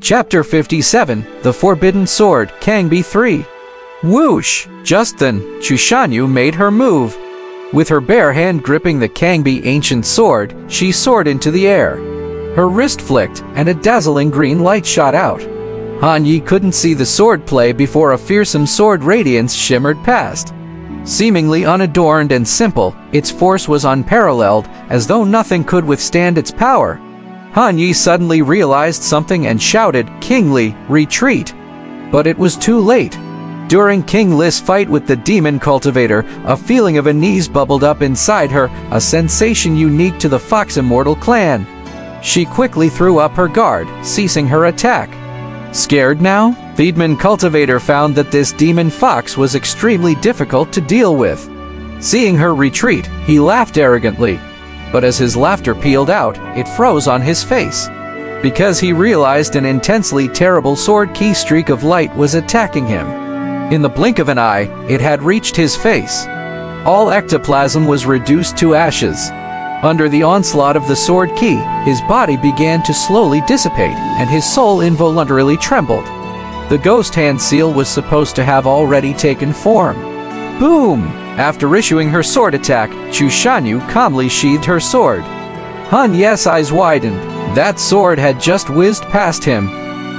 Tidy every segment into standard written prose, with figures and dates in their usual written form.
Chapter 57, The Forbidden Sword, Cangbi 3. Whoosh! Just then, Chushanyu made her move. With her bare hand gripping the Cangbi ancient sword, she soared into the air. Her wrist flicked, and a dazzling green light shot out. Han Yi couldn't see the sword play before a fearsome sword radiance shimmered past. Seemingly unadorned and simple, its force was unparalleled, as though nothing could withstand its power. Han Yi suddenly realized something and shouted, "King Li, retreat!" But it was too late. During King Li's fight with the demon cultivator, a feeling of unease bubbled up inside her, a sensation unique to the Fox Immortal clan. She quickly threw up her guard, ceasing her attack. Scared now, the demon cultivator found that this demon fox was extremely difficult to deal with. Seeing her retreat, he laughed arrogantly. But as his laughter peeled out, it froze on his face. Because he realized an intensely terrible sword key streak of light was attacking him. In the blink of an eye, it had reached his face. All ectoplasm was reduced to ashes. Under the onslaught of the sword key, his body began to slowly dissipate, and his soul involuntarily trembled. The ghost hand seal was supposed to have already taken form. Boom! After issuing her sword attack, Chushanyu calmly sheathed her sword. Han Yi's eyes widened. That sword had just whizzed past him,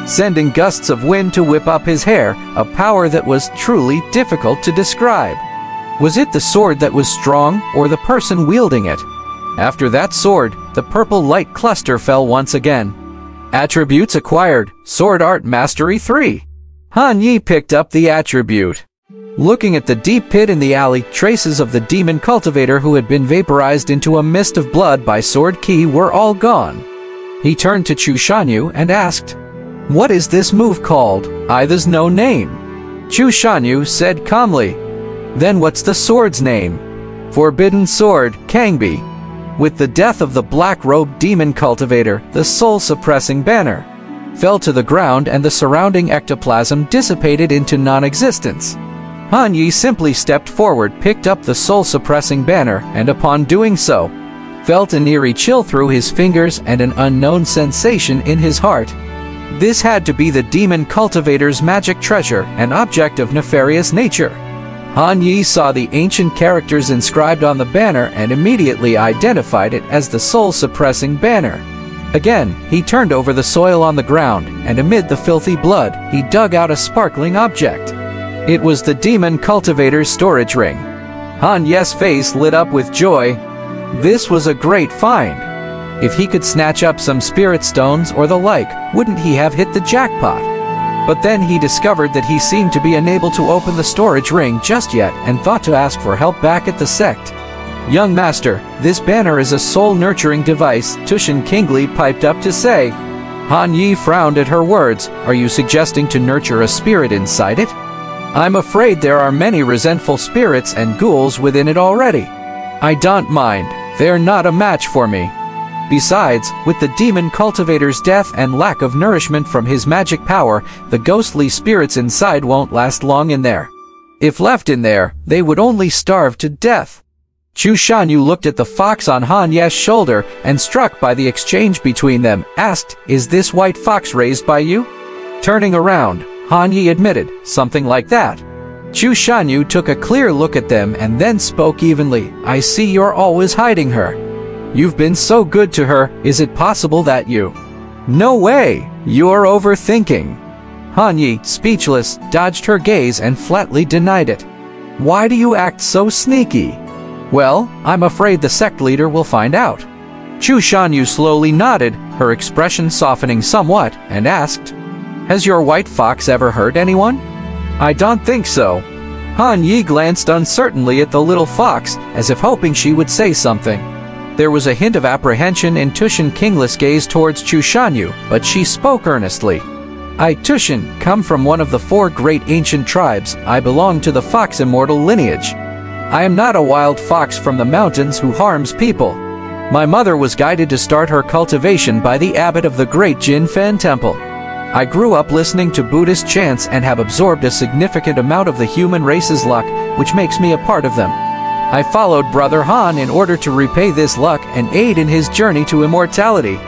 sending gusts of wind to whip up his hair, a power that was truly difficult to describe. Was it the sword that was strong, or the person wielding it? After that sword, the purple light cluster fell once again. Attributes acquired, Sword Art Mastery 3. Han Yi picked up the attribute. Looking at the deep pit in the alley, traces of the demon cultivator who had been vaporized into a mist of blood by sword key were all gone. He turned to Chushanyu and asked, "What is this move called? There's no name." Chushanyu said calmly, "Then what's the sword's name?" "Forbidden Sword, Cangbi." With the death of the black-robed demon cultivator, the soul-suppressing banner fell to the ground and the surrounding ectoplasm dissipated into non-existence. Han Yi simply stepped forward, picked up the soul-suppressing banner, and upon doing so, felt an eerie chill through his fingers and an unknown sensation in his heart. This had to be the demon cultivator's magic treasure, an object of nefarious nature. Han Yi saw the ancient characters inscribed on the banner and immediately identified it as the soul-suppressing banner. Again, he turned over the soil on the ground, and amid the filthy blood, he dug out a sparkling object. It was the demon cultivator's storage ring. Han Yi's face lit up with joy. This was a great find. If he could snatch up some spirit stones or the like, wouldn't he have hit the jackpot? But then he discovered that he seemed to be unable to open the storage ring just yet and thought to ask for help back at the sect. "Young master, this banner is a soul-nurturing device," Tushin Kingly piped up to say. Han Yi frowned at her words. "Are you suggesting to nurture a spirit inside it?" "I'm afraid there are many resentful spirits and ghouls within it already. I don't mind. They're not a match for me. Besides, with the demon cultivator's death and lack of nourishment from his magic power, the ghostly spirits inside won't last long in there. If left in there, they would only starve to death." Chushanyu looked at the fox on Han Yi's shoulder and, struck by the exchange between them, asked, "Is this white fox raised by you?" Turning around, Han Yi admitted, "Something like that." Chushanyu took a clear look at them and then spoke evenly, "I see you're always hiding her. You've been so good to her, is it possible that you—" "No way! You're overthinking." Han Yi, speechless, dodged her gaze and flatly denied it. "Why do you act so sneaky?" "Well, I'm afraid the sect leader will find out." Chushanyu slowly nodded, her expression softening somewhat, and asked, "Has your white fox ever hurt anyone?" "I don't think so." Han Yi glanced uncertainly at the little fox, as if hoping she would say something. There was a hint of apprehension in Tushin Kingla's gaze towards Chushanyu, but she spoke earnestly. "I, Tushin, come from one of the 4 great ancient tribes. I belong to the Fox Immortal lineage. I am not a wild fox from the mountains who harms people. My mother was guided to start her cultivation by the abbot of the great Jinfen temple. I grew up listening to Buddhist chants and have absorbed a significant amount of the human race's luck, which makes me a part of them. I followed Brother Han in order to repay this luck and aid in his journey to immortality.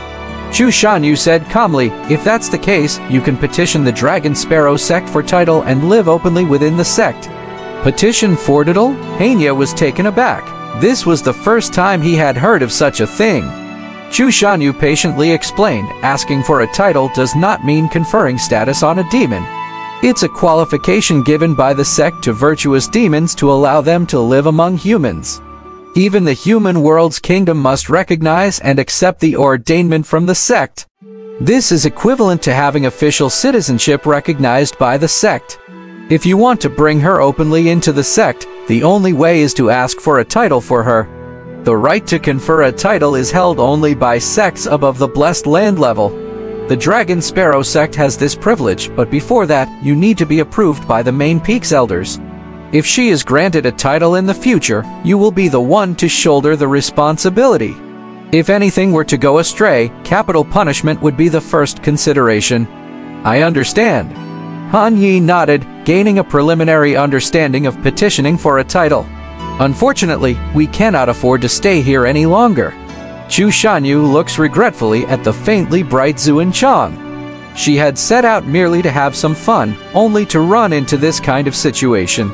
Chu Shanyu said calmly, "If that's the case, you can petition the Dragon Sparrow sect for title and live openly within the sect." Petition for title? Hanya was taken aback. This was the first time he had heard of such a thing. Chu Shanyu patiently explained, asking for a title does not mean conferring status on a demon. It's a qualification given by the sect to virtuous demons to allow them to live among humans. Even the human world's kingdom must recognize and accept the ordainment from the sect. This is equivalent to having official citizenship recognized by the sect. If you want to bring her openly into the sect, the only way is to ask for a title for her. The right to confer a title is held only by sects above the blessed land level. The Dragon Sparrow sect has this privilege, but before that, you need to be approved by the main Peaks elders. If she is granted a title in the future, you will be the one to shoulder the responsibility. If anything were to go astray, capital punishment would be the first consideration. I understand. Han Yi nodded, gaining a preliminary understanding of petitioning for a title. Unfortunately, we cannot afford to stay here any longer. Chu Shanyu looks regretfully at the faintly bright Zuan Chang. She had set out merely to have some fun, only to run into this kind of situation.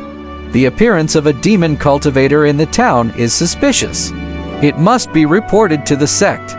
The appearance of a demon cultivator in the town is suspicious. It must be reported to the sect.